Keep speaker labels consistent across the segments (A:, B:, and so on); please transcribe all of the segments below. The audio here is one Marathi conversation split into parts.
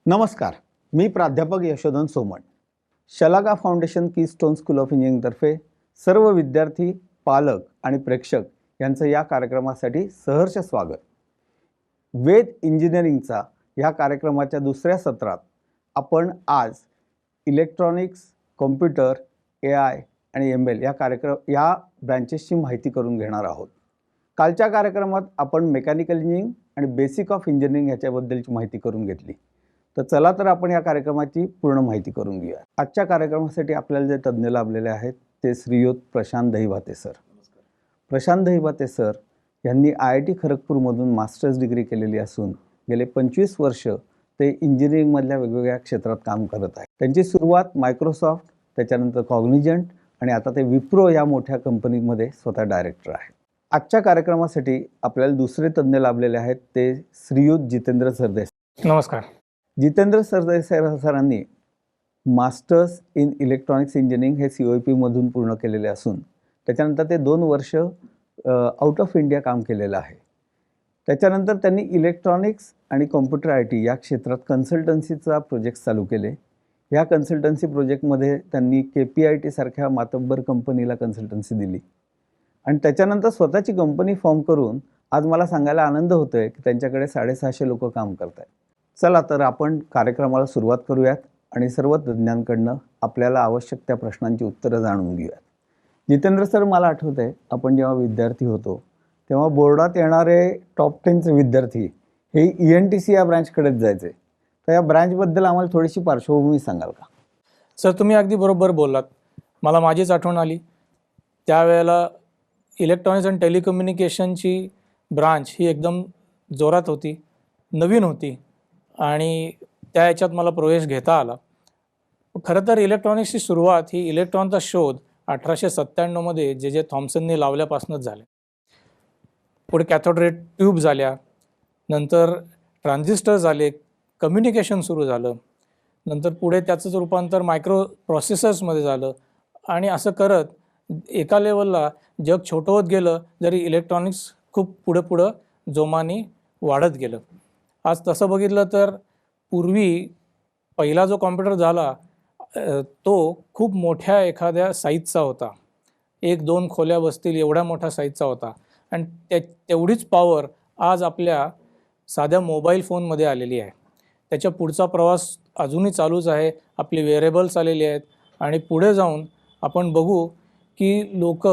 A: नमस्कार. मी प्राध्यापक Yashodhan Soman. Shalaka foundation keystone school of इंजिनिअरिंगतर्फे सर्व विद्यार्थी, पालक आणि प्रेक्षक यांचं या कार्यक्रमासाठी सहर्ष स्वागत. वेद इंजिनिअरिंगचा या कार्यक्रमाच्या दुसऱ्या सत्रात आपण आज इलेक्ट्रॉनिक्स, कॉम्प्युटर, AI आणि ML या ब्रँचेसची माहिती करून घेणार आहोत. कालच्या कार्यक्रमात आपण मेकॅनिकल इंजिनिअरिंग आणि बेसिक ऑफ इंजिनिअरिंग ह्याच्याबद्दलची माहिती करून घेतली. तर चला तर आपण या कार्यक्रमाची पूर्ण माहिती करून घेऊया. आजच्या कार्यक्रमासाठी आपल्याला जे तज्ज्ञ लाभलेले आहेत ते श्रीयुत प्रशांत दहिबाते सर. प्रशांत दहिबाते सर यांनी IIT खरगपूरमधून मास्टर्स डिग्री केलेली असून गेले 25 वर्ष ते इंजिनिअरिंगमधल्या वेगवेगळ्या क्षेत्रात काम करत आहेत. त्यांची सुरुवात मायक्रोसॉफ्ट, त्याच्यानंतर कॉग्निजंट आणि आता ते विप्रो या मोठ्या कंपनीमध्ये स्वतः डायरेक्टर आहेत. आजच्या कार्यक्रमासाठी आपल्याला दुसरे तज्ज्ञ लाभलेले आहेत ते श्रीयुत जितेंद्र सरदेसाई.
B: नमस्कार.
A: जितेंद्र सरदेसाई सरांनी मास्टर्स इन इलेक्ट्रॉनिक्स इंजिनिअरिंग हे COEP मधून पूर्ण केलेले असून त्याच्यानंतर ते 2 वर्ष आउट ऑफ इंडिया काम केलेलं आहे. त्याच्यानंतर त्यांनी इलेक्ट्रॉनिक्स आणि कॉम्प्युटर IT या क्षेत्रात कन्सल्टन्सीचा प्रोजेक्ट चालू केले. या कन्सल्टन्सी प्रोजेक्टमध्ये त्यांनी KPIT सारख्या मातब्बर कंपनीला कन्सल्टन्सी दिली आणि त्याच्यानंतर स्वतःची कंपनी फॉर्म करून आज मला सांगायला आनंद होतोय की त्यांच्याकडे 650 लोक काम करत आहेत. चला तर आपण कार्यक्रमाला सुरुवात करूयात आणि सर्व तज्ज्ञांकडनं आपल्याला आवश्यक त्या प्रश्नांची उत्तरं जाणून घेऊयात. जितेंद्र सर, मला आठवतं आहे आपण जेव्हा विद्यार्थी होतो तेव्हा बोर्डात येणारे टॉप 10चे विद्यार्थी हे ENTC या ब्रँचकडेच जायचे. तर या ब्रँचबद्दल आम्हाला थोडीशी पार्श्वभूमी सांगाल का?
B: सर, तुम्ही अगदी बरोबर बोललात. मला माझीच आठवण आली. त्यावेळेला इलेक्ट्रॉनिक्स आणि टेलिकम्युनिकेशनची ब्रांच ही एकदम जोरात होती, नवीन होती आणि त्या याच्यात मला प्रवेश घेता आला. खरं तर इलेक्ट्रॉनिक्सची सुरुवात ही इलेक्ट्रॉनचा शोध 1897 मध्ये जे थॉम्सनने लावल्यापासूनच झाले. पुढे कॅथोड रे ट्यूब झाल्या, नंतर ट्रान्झिस्टर झाले, कम्युनिकेशन सुरू झालं, नंतर पुढे त्याचंच रूपांतर मायक्रो प्रोसेसर्समध्ये झालं आणि असं करत एका लेवलला जग छोटं होत गेलं, जरी इलेक्ट्रॉनिक्स खूप पुढं जोमाने वाढत गेलं. आज तसं बघितलं तर पूर्वी पहिला जो कॉम्प्युटर झाला तो खूप मोठ्या एखाद्या साईजचा होता. 1-2 खोल्या बसतील एवढ्या मोठ्या साईजचा होता आणि तेवढीच पॉवर आज आपल्या साध्या मोबाईल फोनमध्ये आलेली आहे. त्याच्या पुढचा प्रवास अजूनही चालूच आहे. आपली वेअरेबल्स आलेली आहेत आणि पुढे जाऊन आपण बघू की लोक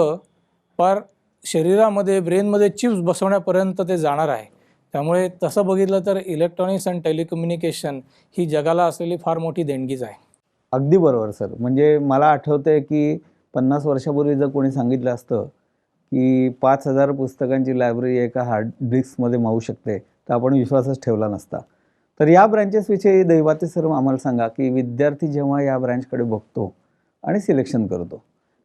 B: पार शरीरामध्ये, ब्रेनमध्ये चिप्स बसवण्यापर्यंत ते जाणार आहे. त्यामुळे तसं बघितलं तर इलेक्ट्रॉनिक्स आणि टेलिकम्युनिकेशन ही जगाला असलेली फार मोठी देणगीच आहे.
A: अगदी बरोबर सर. म्हणजे मला आठवतंय की 50 वर्षापूर्वी जर कोणी सांगितलं असतं की 5000 पुस्तकांची लायब्ररी एका हार्ड डिस्कमध्ये मावू शकते तर आपण विश्वासच ठेवला नसता. तर या ब्रँचेसविषयी दहिबाते सर आम्हाला सांगा की विद्यार्थी जेव्हा या ब्रँचकडे बघतो आणि सिलेक्शन करतो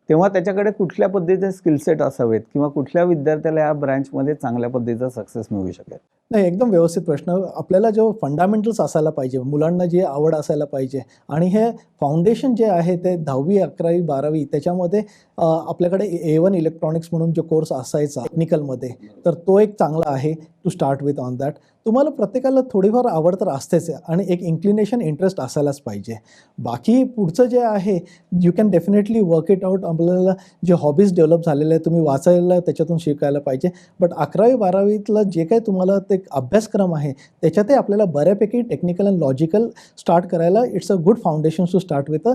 A: तेव्हा त्याच्याकडे कुठल्या पद्धतीचे स्किलसेट असावेत किंवा कुठल्या विद्यार्थ्याला या ब्रँचमध्ये चांगल्या पद्धतीचा सक्सेस मिळू शकेल?
C: नाही, एकदम व्यवस्थित प्रश्न. आपल्याला जो फंडामेंटल्स असायला पाहिजे, मुलांना जी आवड असायला पाहिजे आणि हे फाउंडेशन जे आहे ते 10वी 11वी 12वी त्याच्यामध्ये आपल्याकडे A1 इलेक्ट्रॉनिक्स म्हणून जो कोर्स असायचा टेक्निकलमध्ये, तर तो एक चांगला आहे to start with on that. तुम्हाला प्रत्येकाला थोडीफार आवड तर असतेच आणि एक इन्क्लिनेशन, इंटरेस्ट असायलाच पाहिजे. बाकी पुढचं जे आहे you can definitely work it out. आपल्याला जे हॉबीज डेव्हलप झालेले आहे तुम्ही वाचायला त्याच्यातून शिकायला पाहिजे. बट 11वी 12वीतलं जे काही तुम्हाला ते अभ्यासक्रम आहे त्याच्यातही आपल्याला बऱ्यापैकी टेक्निकल अँड लॉजिकल स्टार्ट करायला it's a good foundation to start with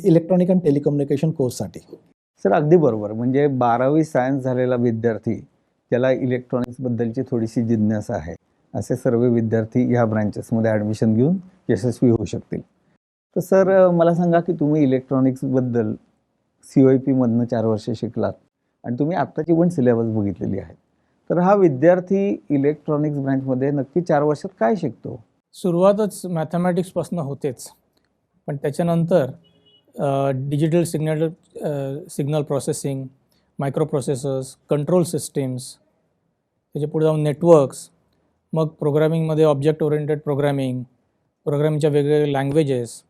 C: electronic and telecommunication कोर्ससाठी.
A: सर, अगदी बरोबर. म्हणजे 12वी सायन्स झालेला विद्यार्थी ज्याला इलेक्ट्रॉनिक्सबद्दलची थोडीशी जिज्ञासा आहे असे सर्व विद्यार्थी ह्या ब्रँचेसमध्ये ॲडमिशन घेऊन यशस्वी होऊ शकतील. तर सर मला सांगा की तुम्ही इलेक्ट्रॉनिक्सबद्दल COEP मधनं 4 वर्ष शिकलात आणि तुम्ही आत्ताची पण सिलेबस बघितलेली आहे. तर हा विद्यार्थी इलेक्ट्रॉनिक्स ब्रँचमध्ये नक्की 4 वर्षात काय शिकतो?
B: सुरुवातच मॅथमॅटिक्सपासून होतेच, पण त्याच्यानंतर digital signal processing, micro processors, control systems, त्याच्या पुढे जाऊन नेटवर्क्स, मग प्रोग्रामिंगमध्ये ऑब्जेक्ट ओरिएंटेड प्रोग्रामिंगच्या वेगवेगळे लँग्वेजेस,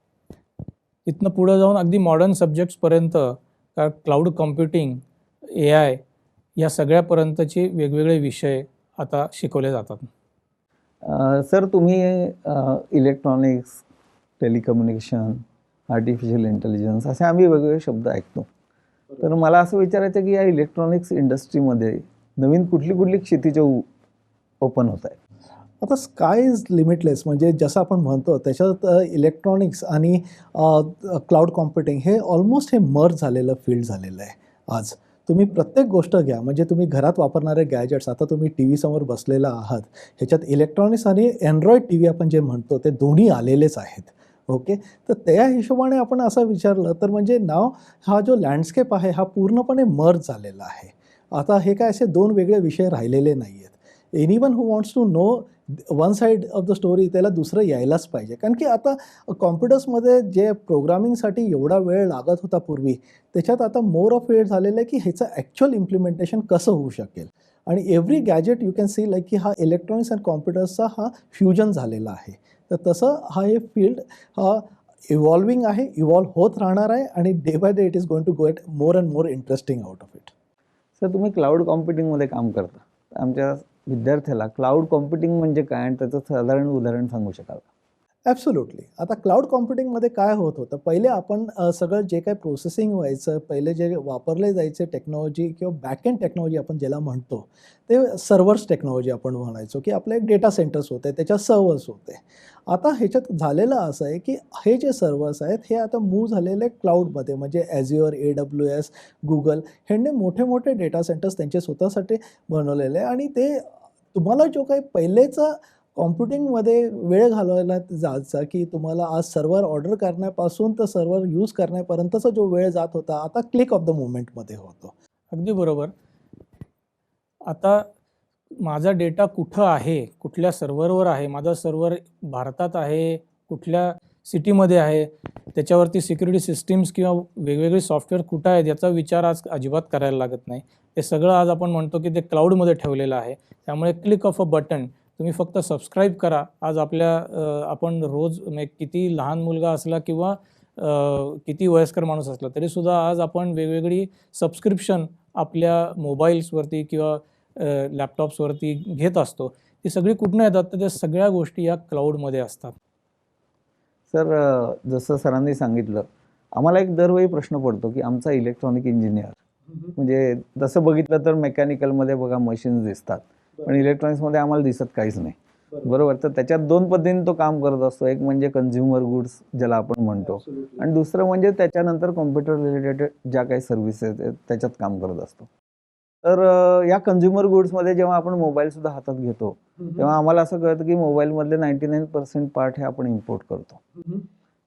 B: तिथनं पुढं जाऊन अगदी मॉडर्न सब्जेक्ट्सपर्यंत क्लाउड कॉम्प्युटिंग, AI या सगळ्यापर्यंतचे वेगवेगळे विषय आता शिकवले जातात.
A: सर तुम्ही इलेक्ट्रॉनिक्स, टेलिकम्युनिकेशन, आर्टिफिशियल इंटेलिजन्स असे आम्ही वेगवेगळे शब्द ऐकतो. तर मला असं विचारायचं आहे की या इलेक्ट्रॉनिक्स इंडस्ट्रीमध्ये नवीन कुठली कुठली क्षितिजं ओपन होत आहे?
C: आता स्काय इज लिमिटलेस, म्हणजे जसं आपण म्हणतो त्याच्यात इलेक्ट्रॉनिक्स आणि क्लाउड कॉम्प्युटिंग हे ऑलमोस्ट हे मर्ज झालेलं फील्ड झालेलं आहे. आज तुम्ही प्रत्येक गोष्ट घ्या, म्हणजे तुम्ही घरात वापरणारे गॅजेट्स, आता तुम्ही टी व्हीसमोर बसलेला आहात, ह्याच्यात इलेक्ट्रॉनिक्स आणि अँड्रॉइड टी व्ही आपण जे म्हणतो ते दोन्ही आलेलेच आहेत. ओके, तर त्या हिशोबाने आपण असं विचारलं तर म्हणजे नाव हा जो लँडस्केप आहे हा पूर्णपणे मर्ज झालेला आहे. आता हे काय असे दोन वेगळे विषय राहिलेले नाही आहेत. Anyone who wants to know one side of the story त्याला दुसरं यायलाच पाहिजे. कारण की आता कॉम्प्युटर्समध्ये जे प्रोग्रामिंगसाठी एवढा वेळ लागत होता पूर्वी, त्याच्यात आता मोर ऑफ वेळ झालेलं आहे की ह्याचं ॲक्च्युअल इम्प्लिमेंटेशन कसं होऊ शकेल. आणि every gadget you can see like की हा इलेक्ट्रॉनिक्स अँड कॉम्प्युटर्सचा हा फ्युजन झालेला आहे. तर तसं हा हे फील्ड हा इव्हॉल्विंग आहे, इव्हॉल्व होत राहणार आहे आणि day by day it is going to get more and more interesting out of it.
A: Sir तुम्ही क्लाउड कॉम्प्युटिंगमध्ये काम करता. आमच्या विद्यार्थ्याला क्लाउड कॉम्प्युटिंग म्हणजे काय आणि त्याचं साधारण उदाहरण सांगू शकाल का?
C: ॲब्सोल्युटली. आता क्लाउड कॉम्प्युटिंगमध्ये काय होत होतं, पहिले आपण सगळं जे काही प्रोसेसिंग व्हायचं, पहिले जे वापरले जायचे टेक्नॉलॉजी किंवा बॅकएंड टेक्नॉलॉजी आपण ज्याला म्हणतो, ते सर्व्हर्स टेक्नॉलॉजी आपण म्हणायचो, की आपले एक डेटा सेंटर्स होते, त्याच्यात सर्व्हर्स होते. आता ह्याच्यात झालेलं असं आहे, की हे जे सर्व्हर्स आहेत, हे आता मूव्ह झालेले क्लाउडमध्ये, म्हणजे ॲझ्युअर, AWS, Google ह्यांनी मोठे मोठे डेटा सेंटर्स त्यांचे स्वतःसाठी बनवलेले आहे. आणि ते तुम्हाला जो काही पहिलेचा कॉम्प्युटिंगमध्ये वेळ घालवायला जायचा, की तुम्हाला आज सर्व्हर ऑर्डर करण्यापासून तर सर्व्हर यूज करण्यापर्यंतचा जो वेळ जात होता, आता क्लिक ऑफ द मोमेंटमध्ये होतो.
B: अगदी बरोबर. आता माझा डेटा कुठं आहे, कुठल्या सर्व्हरवर आहे, माझा सर्व्हर भारतात आहे, कुठल्या सिटीमध्ये आहे, त्याच्यावरती सिक्युरिटी सिस्टीम्स किंवा वेगवेगळे सॉफ्टवेअर कुठं आहेत याचा विचार आज अजिबात करायला लागत नाही. ते सगळं आज आपण म्हणतो की ते क्लाउडमध्ये ठेवलेलं आहे. त्यामुळे क्लिक ऑफ अ बटन तुम्ही फक्त सबस्क्राईब करा. आज आपण रोज म्हणजे किती लहान मुलगा असला किंवा किती वयस्कर माणूस असला तरीसुद्धा आज आपण वेगवेगळी सबस्क्रिप्शन आपल्या मोबाईल्सवरती किंवा लॅपटॉप्सवरती घेत असतो. ती सगळी कुठनं येतात, तर त्या सगळ्या गोष्टी या क्लाउडमध्ये असतात.
A: सर जसं सरांनी सांगितलं, आम्हाला एक दरवेळी प्रश्न पडतो की आमचा इलेक्ट्रॉनिक इंजिनियर म्हणजे तसं बघितलं तर मेकॅनिकलमध्ये बघा मशीन्स दिसतात, पण इलेक्ट्रॉनिक्समध्ये आम्हाला दिसत काहीच नाही. बरोबर. तर त्याच्यात दोन पद्धतीने तो काम करत असतो. एक म्हणजे कन्झ्युमर गुड्स ज्याला आपण म्हणतो, आणि दुसरं म्हणजे त्याच्यानंतर कॉम्प्युटर रिलेटेड ज्या काही सर्व्हिसेस आहेत त्याच्यात काम करत असतो. तर या कन्झ्युमर गुड्समध्ये जेव्हा आपण मोबाईलसुद्धा हातात घेतो तेव्हा आम्हाला असं कळतं की मोबाईलमधले 99% पार्ट हे आपण इम्पोर्ट करतो.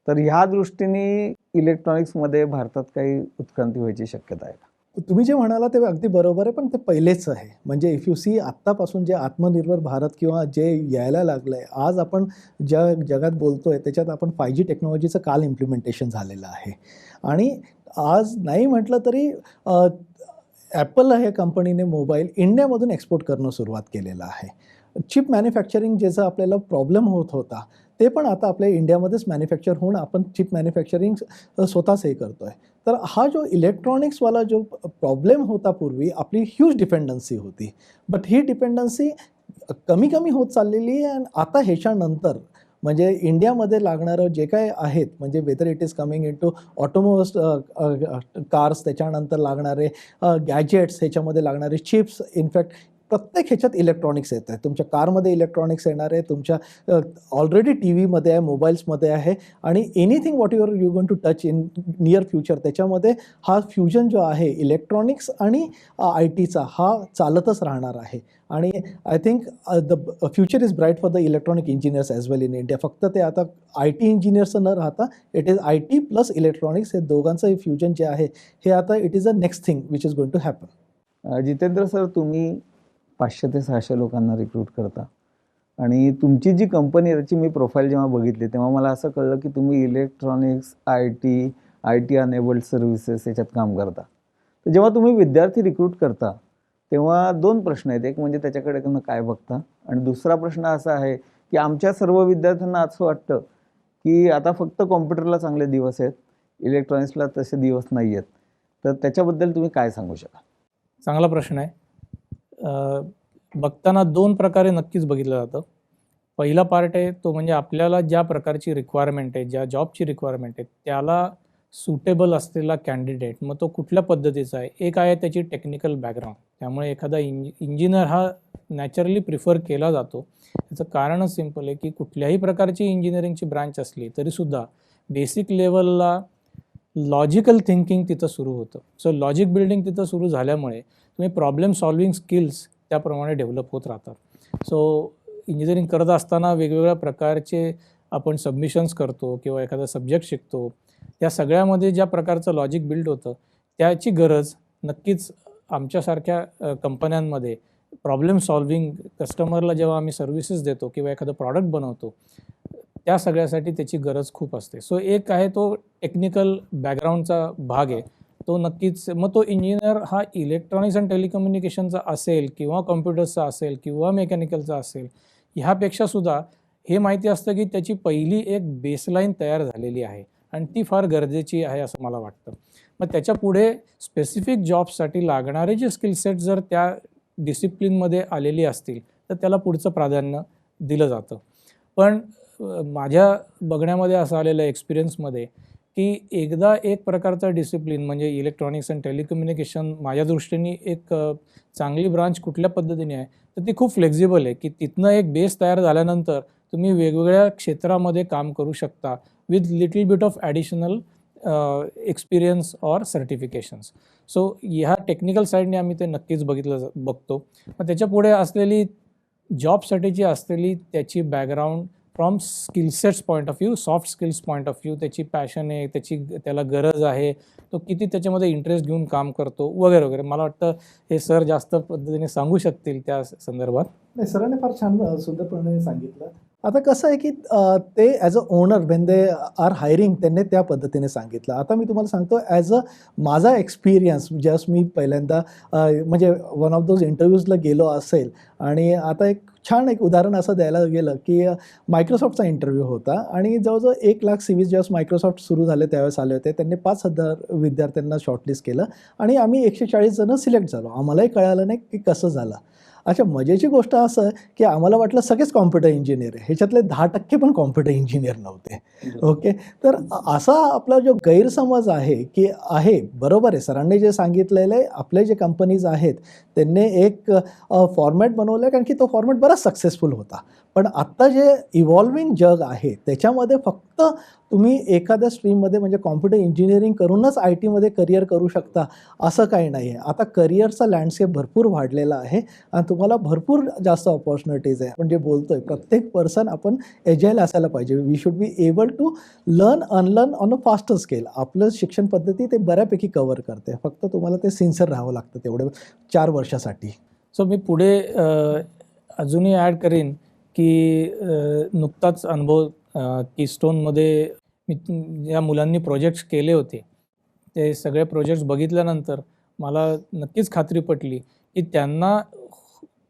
A: तर ह्या दृष्टीने इलेक्ट्रॉनिक्समध्ये भारतात काही उत्क्रांती व्हायची शक्यता आहे का?
C: तुम्ही जे म्हणाला ते अगदी बरोबर आहे, पण ते पहिलेच आहे. म्हणजे इफ यू सी आत्तापासून जे आत्मनिर्भर भारत किंवा जे यायला लागलं आहे, आज आपण ज्या जगात बोलतोय त्याच्यात आपण 5G टेक्नॉलॉजीचं काल इम्प्लिमेंटेशन झालेलं आहे. आणि आज नाही म्हटलं तरी ॲपल ह्या कंपनीने मोबाईल इंडियामधून एक्सपोर्ट करणं सुरुवात केलेलं आहे. चिप मॅन्युफॅक्चरिंग ज्याचा आपल्याला प्रॉब्लेम होत होता, ते पण आता आपल्या इंडियामध्येच मॅन्युफॅक्चर होऊन आपण चिप मॅन्युफॅक्चरिंग स्वतःच हे करतो आहे. तर हा जो इलेक्ट्रॉनिक्सवाला जो प्रॉब्लेम होता पूर्वी, आपली ह्यूज डिपेंडन्सी होती. बट ही डिपेंडन्सी कमी कमी होत चाललेली आहे. आणि आता ह्याच्यानंतर म्हणजे इंडियामध्ये लागणारं जे काय आहेत, म्हणजे whether it is coming into automobiles, cars, त्याच्यानंतर लागणारे गॅजेट्स, ह्याच्यामध्ये लागणारे चिप्स, इनफॅक्ट प्रत्येक ह्याच्यात इलेक्ट्रॉनिक्स येत आहे. तुमच्या कारमध्ये इलेक्ट्रॉनिक्स येणार आहे, तुमच्या ऑलरेडी टी व्हीमध्ये आहे, मोबाईल्समध्ये आहे, आणि anything what you going to touch in near future, त्याच्यामध्ये हा फ्युजन जो आहे इलेक्ट्रॉनिक्स आणि आय टीचा हा चालतच राहणार आहे. आणि I think the future is bright for the electronic engineers as well in India. फक्त ते आता आय टी इंजिनियर्सचं न राहता it is I T plus electronics, हे दोघांचं फ्युजन जे आहे हे आता it is a next thing which is going to happen.
A: Jitendra sir, तुम्ही 500 ते 600 लोकांना रिक्रूट करता, आणि तुमची जी कंपनी आहे त्याची मी प्रोफाईल जेव्हा बघितली तेव्हा मला असं कळलं की तुम्ही electronics, I T enabled services याच्यात काम करता. तर जेव्हा तुम्ही विद्यार्थी रिक्रूट करता तेव्हा दोन प्रश्न आहेत. एक म्हणजे त्याच्याकडे तुम्ही काय बघता, आणि दुसरा प्रश्न असा आहे की आमच्या सर्व विद्यार्थ्यांना असं वाटतं की आता फक्त कॉम्प्युटरला चांगले दिवस आहेत, इलेक्ट्रॉनिक्सला तसे दिवस नाही आहेत. तर त्याच्याबद्दल तुम्ही काय सांगू शकाल?
B: चांगला प्रश्न आहे. बघताना दोन प्रकारे नक्कीच बघितलं जातं. पहिला पार्ट आहे तो म्हणजे आपल्याला ज्या प्रकारची रिक्वायरमेंट आहे, ज्या जॉबची रिक्वायरमेंट आहे त्याला सुटेबल असलेला कॅन्डिडेट, मग तो कुठल्या पद्धतीचा आहे. एक आहे त्याची टेक्निकल बॅकग्राऊंड, त्यामुळे एखादा इंजिनियर हा नॅचरली प्रिफर केला जातो. याचं कारणच सिम्पल आहे की कुठल्याही प्रकारची इंजिनिअरिंगची ब्रांच असली तरीसुद्धा बेसिक लेवलला लॉजिकल थिंकिंग तिथं सुरू होतं. सो लॉजिक बिल्डिंग तिथं सुरू झाल्यामुळे तुम्ही प्रॉब्लेम सॉल्विंग स्किल्स त्याप्रमाणे डेव्हलप होत राहतात. सो इंजिनिअरिंग करत असताना वेगवेगळ्या प्रकारचे आपण सबमिशन्स करतो किंवा एखादा सब्जेक्ट शिकतो. त्या सगळ्यामध्ये ज्या प्रकारचं लॉजिक बिल्ड होतं त्याची गरज नक्कीच आमच्यासारख्या कंपन्यांमध्ये प्रॉब्लेम सॉल्विंग, कस्टमरला जेव्हा आम्ही सर्व्हिसेस देतो किंवा एखादं प्रॉडक्ट बनवतो त्या सगळ्यासाठी त्याची गरज खूप असते. सो एक आहे तो टेक्निकल बॅकग्राऊंडचा भाग आहे तो नक्कीच. मग तो इंजिनियर हा इलेक्ट्रॉनिक्स अँड टेलिकम्युनिकेशनचा असेल किंवा कॉम्प्युटर्सचा असेल किंवा मेकॅनिकलचा असेल, ह्यापेक्षा सुद्धा हे माहिती असतं की त्याची पहिली एक बेसलाईन तयार झालेली आहे आणि ती फार गरजेची आहे असं मला वाटतं. मग त्याच्या पुढे स्पेसिफिक जॉबसाठी लागणारे जे स्किल सेट जर त्या डिसिप्लिनमध्ये आलेली असतील तर त्याला पुढचं प्राधान्य दिलं जातं. पण माझ्या बघण्यामध्ये असं आलेलं एक्सपिरियन्समध्ये की एकदा एक प्रकारचा डिसिप्लिन म्हणजे इलेक्ट्रॉनिक्स अँड टेलिकम्युनिकेशन माझ्या दृष्टीने एक चांगली ब्रांच कुठल्या पद्धतीने आहे तर ती खूप फ्लेक्झिबल आहे की तिथनं एक बेस तयार झाल्यानंतर तुम्ही वेगवेगळ्या क्षेत्रामध्ये काम करू शकता with little bit of additional experience or certifications. So ह्या टेक्निकल साईडने आम्ही ते नक्कीच बघतो. मग त्याच्या पुढे असलेली जॉबसाठीची असलेली त्याची background from skillsets point of view, soft skills point of view, त्याची पॅशन आहे, त्याला गरज आहे, तो किती त्याच्यामध्ये इंटरेस्ट घेऊन काम करतो वगैरे वगैरे. मला वाटतं हे सर जास्त पद्धतीने सांगू शकतील त्या संदर्भात.
C: नाही, सरांनी फार छान सुंदरपणे सांगितलं. आता कसं आहे की ते as a owner when they are hiring त्यांनी त्या पद्धतीने सांगितलं. आता मी तुम्हाला सांगतो ॲज अ माझा एक्सपिरियन्स जस्ट मी पहिल्यांदा म्हणजे वन ऑफ दोज इंटरव्ह्यूजला गेलो असेल आणि आता एक छान एक उदाहरण असं द्यायला गेलं की मायक्रोसॉफ्टचा इंटरव्ह्यू होता आणि जवळजवळ 1,00,000 सीव्हीज ज्यावेळेस मायक्रोसॉफ्ट सुरू झाले त्यावेळेस आले होते. त्यांनी 5,000 विद्यार्थ्यांना शॉर्टलिस्ट केलं आणि आम्ही 140 जणं सिलेक्ट झालो. आम्हालाही कळालं नाही की कसं झालं. अच्छा, मजेची गोष्ट असं की आम्हाला वाटलं सगळेच कॉम्प्युटर इंजिनियर आहे, ह्याच्यातले 10% पण कॉम्प्युटर इंजिनियर नव्हते. ओके, तर असा आपला जो गैरसमज आहे की आहे बरोबर आहे, सरांनी जे सांगितलेलं आहे आपले जे कंपनीज आहेत त्यांनी एक फॉर्मॅट बनवलं आहे कारण की तो फॉर्मॅट बराच सक्सेसफुल होता. पण आत्ता जे इव्हॉल्विंग जग आहे त्याच्यामध्ये फक्त तुम्ही एखाद्या स्ट्रीममध्ये म्हणजे कॉम्प्युटर इंजिनिअरिंग करूनच आय टीमध्ये करिअर करू शकता असं काही नाही आहे. आता करिअरचा लँडस्केप भरपूर वाढलेला आहे आणि तुम्हाला भरपूर जास्त ऑपॉर्च्युनिटीज आहे. आपण जे बोलतोय प्रत्येक पर्सन आपण एजाईल असायला पाहिजे. We should be able to learn unlearn on a faster scale. आपलं शिक्षण पद्धती ते बऱ्यापैकी कव्हर करते, फक्त तुम्हाला ते सिन्सिअर राहावं लागतं तेवढे 4 वर्षासाठी.
B: सो मी पुढे अजूनही ॲड करीन की नुकताच अनुभव कीस्टोनमध्ये मी या मुलांनी प्रोजेक्ट्स केले होते. ते सगळे प्रोजेक्ट्स बघितल्यानंतर मला नक्कीच खात्री पटली की त्यांना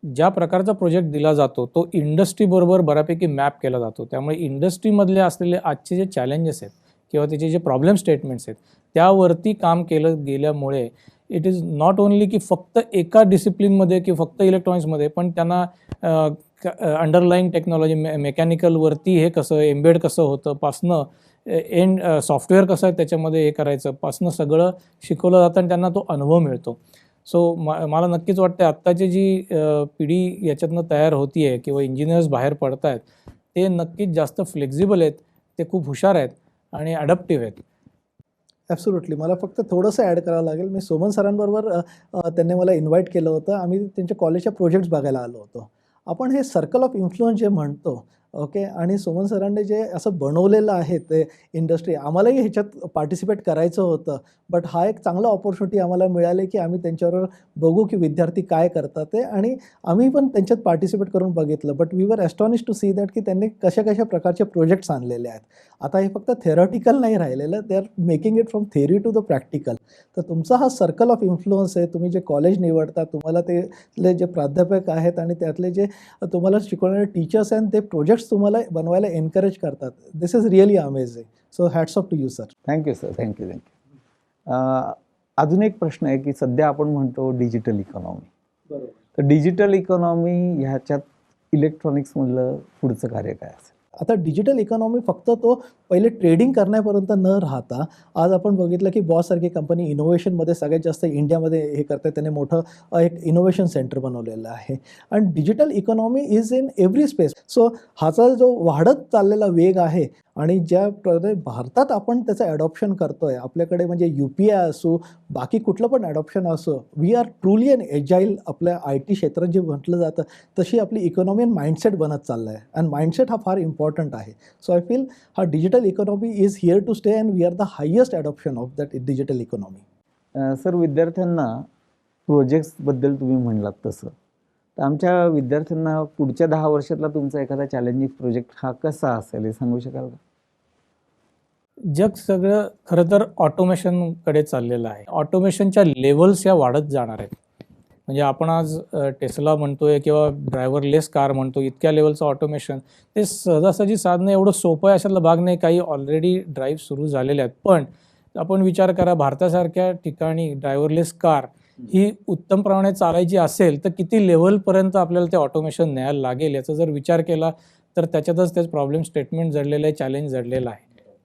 B: ज्या प्रकारचा प्रोजेक्ट दिला जातो तो इंडस्ट्रीबरोबर बऱ्यापैकी मॅप केला जातो. त्यामुळे इंडस्ट्रीमधले असलेले आजचे जे चॅलेंजेस आहेत किंवा त्याचे जे प्रॉब्लेम स्टेटमेंट्स आहेत त्यावरती काम केलं गेल्यामुळे इट इज नॉट ओन्ली की फक्त एका डिसिप्लिनमध्ये किंवा फक्त इलेक्ट्रॉनिक्समध्ये, पण त्यांना अंडरलाईंग टेक्नॉलॉजी मेकॅनिकलवरती हे कसं एम्बेड कसं होतं पासनं एंड सॉफ्टवेअर कसं आहे त्याच्यामध्ये हे करायचं पासनं सगळं शिकवलं जातं आणि त्यांना तो अनुभव मिळतो. सो मला नक्कीच वाटतं आत्ताची जी पिढी याच्यातनं तयार होती आहे किंवा इंजिनियर्स बाहेर पडत आहेत ते नक्कीच जास्त फ्लेक्झिबल आहेत, ते खूप हुशार आहेत आणि अडॅप्टिव्ह आहेत.
C: ॲब्सोल्युटली. मला फक्त थोडंसं ॲड करावं लागेल. मी सोमन सरांबरोबर त्यांनी मला इन्व्हाइट केलं होतं. आम्ही त्यांच्या कॉलेजच्या प्रोजेक्ट्स बघायला आलो होतो. आपण हे सर्कल ऑफ इन्फ्लुअन्स जे म्हणतो ओके, आणि सोमन सरांनी जे असं बनवलेलं आहे ते इंडस्ट्री, आम्हालाही ह्याच्यात पार्टिसिपेट करायचं होतं. बट हा एक चांगला ऑपॉर्च्युनिटी आम्हाला मिळाली की आम्ही त्यांच्याबरोबर बघू की विद्यार्थी काय करतात ते, आणि आम्ही पण त्यांच्यात पार्टिसिपेट करून बघितलं. But we were ॲस्टॉनिश to see that की त्यांनी कशा कशा प्रकारचे प्रोजेक्ट्स आणलेले आहेत. आता हे फक्त थेरॉटिकल नाही राहिलेलं, they are making it from theory to the practical. तर तुमचा हा सर्कल ऑफ इन्फ्लुअन्स आहे. तुम्ही जे कॉलेज निवडता, तुम्हाला ते जे प्राध्यापक आहेत आणि त्यातले जे तुम्हाला शिकवणारे टीचर्स आहेत ते प्रोजेक्ट्स तुम्हाला बनवायला एनकरेज करतात. This is really amazing. So hats off to you sir.
A: Thank you sir, thank you. अजून एक प्रश्न आहे की सध्या आपण म्हणतो डिजिटल इकॉनॉमी.
C: बरोबर.
A: तर डिजिटल इकॉनॉमी ह्याच्यात इलेक्ट्रॉनिक्समधलं पुढचं कार्य काय असेल?
C: आता डिजिटल इकॉनॉमी फक्त तो पहिले ट्रेडिंग करण्यापर्यंत न राहता आज आपण बघितलं की बॉससारखी कंपनी इनोव्हेशनमध्ये सगळ्यात जास्त इंडियामध्ये हे करते. त्याने मोठं एक इनोव्हेशन सेंटर बनवलेलं आहे आणि digital economy is in every space. So हाचा जो वाढत चाललेला वेग आहे आणि ज्या भारतात आपण त्याचं ॲडॉप्शन करतोय, आपल्याकडे म्हणजे UPI असो, बाकी कुठलं पण ॲडॉप्शन असो, वी आर ट्रुली अन एजाईल. आपल्या IT क्षेत्रात जे म्हटलं जातं तशी आपली इकॉनॉमी आणि माइंडसेट बनत चाललं आहे आणि माइंडसेट हा फार इम्पॉर्टंट आहे. सो आय फील हा digital economy is here to stay and we are the highest adoption of that digital economy.
A: Sir, विद्यार्थ्यांना प्रोजेक्ट्सबद्दल तुम्ही म्हणलात तसं, तर आमच्या विद्यार्थ्यांना पुढच्या 10 वर्षातला तुमचा एखादा चॅलेंजिंग प्रोजेक्ट हा कसा असेल हे सांगू शकाल का?
B: जग सगळं खरं तर ऑटोमेशनकडे चाललेलं आहे. ऑटोमेशनच्या लेवल्स या वाढत जाणार आहेत. म्हणजे आपण आज टेस्ला म्हणतोय किंवा ड्रायव्हरलेस कार म्हणतो, इतक्या लेवलचं ऑटोमेशन ते सहजासहजी साधणं एवढं सोपं आहे अशातला भाग नाही. काही ऑलरेडी ड्राईव्ह सुरू झालेले आहेत. पण आपण विचार करा, भारतासारख्या ठिकाणी ड्रायव्हरलेस कार ही उत्तम प्रमाणे चालायची असेल तर किती लेवलपर्यंत आपल्याला ते ऑटोमेशन न्यायला लागेल याचा जर विचार केला तर त्याच्यातच त्याच प्रॉब्लेम स्टेटमेंट जडलेलं आहे, चॅलेंज जडलेलं आहे.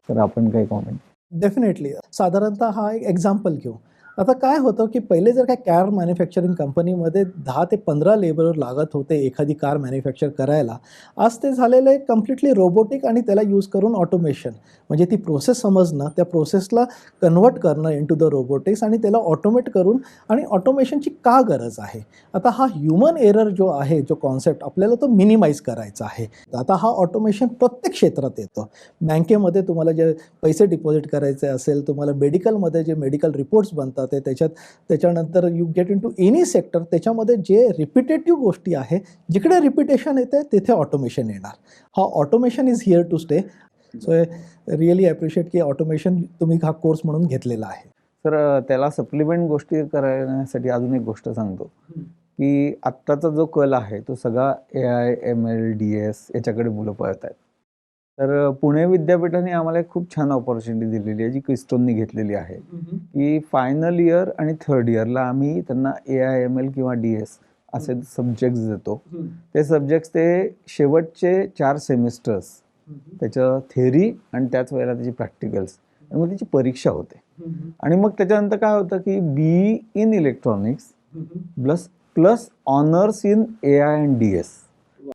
A: तर आपण काही कॉमेंट?
C: डेफिनेटली. साधारणतः हा एक एक्झाम्पल घेऊ. आता काय होतं की पहिले जर काय कार मॅन्युफॅक्चरिंग कंपनीमध्ये 10 ते 15 लेबर लागत होते एखादी कार मॅन्युफॅक्चर करायला. आज ते झालेलं आहे कम्प्लिटली रोबोटिक आणि त्याला यूज करून ऑटोमेशन. म्हणजे ती प्रोसेस समजणं, त्या प्रोसेसला कन्वर्ट करणं इंटू द रोबोटिक्स आणि त्याला ऑटोमेट करून. आणि ऑटोमेशनची का गरज आहे? आता हा ह्युमन एरर जो आहे, जो कॉन्सेप्ट आपल्याला तो मिनिमाइज करायचा आहे. आता हा ऑटोमेशन प्रत्येक क्षेत्रात येतो. बँकेमध्ये तुम्हाला जे पैसे डिपॉझिट करायचे असेल, तुम्हाला मेडिकलमध्ये जे मेडिकल रिपोर्ट्स बनतात ते त्याच्यानंतर you get into any sector, त्याच्यामध्ये जे रिपिटेटिव्ह गोष्टी आहे, जिकडे रिपिटेशन येते तिथे ऑटोमेशन येणार. हा automation is here to stay. So really appreciate की ऑटोमेशन तुम्ही हा कोर्स म्हणून घेतलेला आहे.
A: तर त्याला सप्लिमेंट गोष्टी करण्यासाठी अजून एक गोष्ट सांगतो की आत्ताचा जो कल आहे तो सगळा AI, ML, DS याच्याकडे मुलं पळत आहेत. तर पुणे विद्यापीठाने आम्हाला एक खूप छान ऑपॉर्च्युनिटी दिलेली आहे, जी क्रिस्टोननी घेतलेली आहे, की फायनल इयर आणि थर्ड इयरला आम्ही त्यांना AI, ML किंवा DS असे सब्जेक्ट्स देतो. ते सब्जेक्ट्स ते शेवटचे 4 सेमिस्टर्स त्याचं थेअरी आणि त्याच वेळेला त्याची प्रॅक्टिकल्स आणि मग त्याची परीक्षा होते. आणि मग त्याच्यानंतर काय होतं की BE in electronics plus honours in AI and DS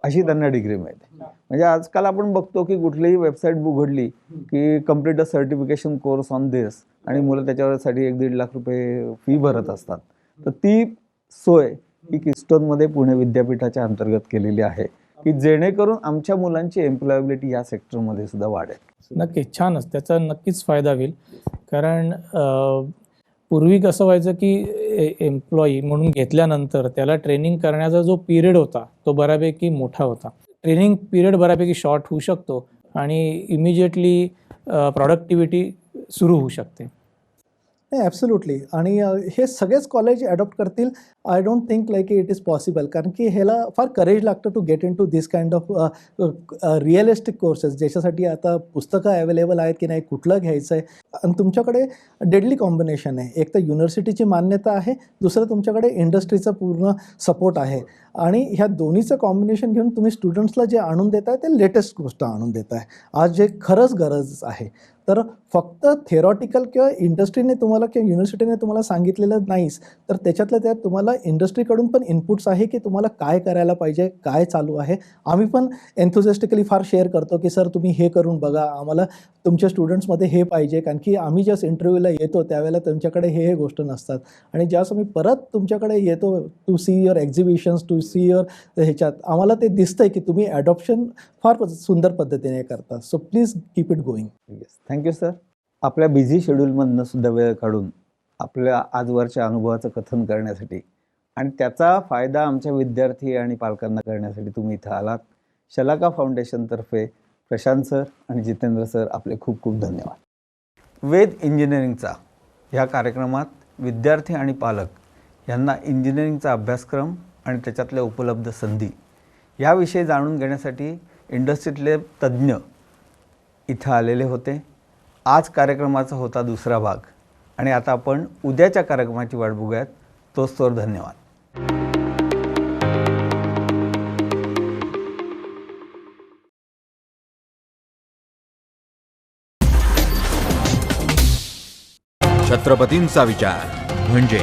A: अशी त्यांना डिग्री मिळते. म्हणजे आजकाल आपण बघतो की कुठलीही वेबसाईट उघडली की complete a certification course on this आणि मुलं त्याच्यावरसाठी 1-1.5 लाख रुपये फी भरत असतात. तर ती सोय ही किस्टोनमध्ये पुणे विद्यापीठाच्या अंतर्गत केलेली आहे की जेणेकरून आमच्या मुलांची एम्प्लॉयबिलिटी या सेक्टरमध्ये सुद्धा वाढेल.
B: नक्कीच छानच, त्याचा नक्कीच फायदा होईल. कारण पूर्वी कसं व्हायचं की एम्प्लॉई म्हणून घेतल्यानंतर त्याला ट्रेनिंग करण्याचा जो पिरियड होता तो बऱ्यापैकी मोठा होता. ट्रेनिंग पिरियड बऱ्यापैकी शॉर्ट होऊ शकतो आणि इमिजिएटली प्रॉडक्टिव्हिटी सुरू होऊ शकते.
C: नाही, ॲब्सोल्युटली. आणि हे सगळेच कॉलेज ॲडॉप्ट करतील I don't think like it is possible. कारण की ह्याला फार करेज लागतं to get into this kind of realistic courses, ज्याच्यासाठी आता पुस्तकं अवेलेबल आहेत की नाही, कुठलं घ्यायचं आहे. आणि तुमच्याकडे डेडली कॉम्बिनेशन आहे. एक तर युनिव्हर्सिटीची मान्यता आहे, दुसरं तुमच्याकडे इंडस्ट्रीचा पूर्ण सपोर्ट आहे. आणि ह्या दोन्हीचं कॉम्बिनेशन घेऊन तुम्ही स्टुडंट्सला जे आणून देत आहे ते लेटेस्ट गोष्ट आणून देत आहे आज जे खरंच गरज आहे. तर फक्त थेरॉटिकल किंवा इंडस्ट्रीने तुम्हाला किंवा युनिव्हर्सिटीने तुम्हाला सांगितलेलं नाहीच, तर त्याच्यातल्या त्यात तुम्हाला इंडस्ट्रीकडून पण इनपुट्स आहे की तुम्हाला काय करायला पाहिजे, काय चालू आहे. आम्ही पण एन्थुझिस्टिकली फार शेअर करतो की सर तुम्ही हे करून बघा, आम्हाला तुमच्या स्टुडंट्समध्ये हे पाहिजे. कारण की आम्ही ज्यास इंटरव्ह्यूला येतो त्यावेळेला तुमच्याकडे हे गोष्ट नसतात. आणि ज्यावेळेस आम्ही परत तुमच्याकडे येतो to see your exhibitions, to see your ह्याच्यात, आम्हाला ते दिसतंय की तुम्ही ॲडॉप्शन फार सुंदर पद्धतीने करता. So please keep it going.
A: Yes, thank you sir. आपल्या बिझी शेड्यूलमधनं सुद्धा वेळ काढून आपल्या आजवरच्या अनुभवाचं कथन करण्यासाठी आणि त्याचा फायदा आमच्या विद्यार्थी आणि पालकांना करण्यासाठी तुम्ही इथं आलात. शलाका फाउंडेशनतर्फे प्रशांत सर आणि जितेंद्र सर आपले खूप खूप धन्यवाद. वेद इंजिनिअरिंगचा ह्या कार्यक्रमात विद्यार्थी आणि पालक यांना इंजिनिअरिंगचा अभ्यासक्रम आणि त्याच्यातल्या उपलब्ध संधी याविषयी जाणून घेण्यासाठी इंडस्ट्रीतले तज्ज्ञ इथं आलेले होते. आज कार्यक्रमाचा होता दुसरा भाग आणि आता आपण उद्याच्या कार्यक्रमाची वाट बघूयात. तोच धन्यवाद.
D: छत्रपतींचा विचार म्हणजे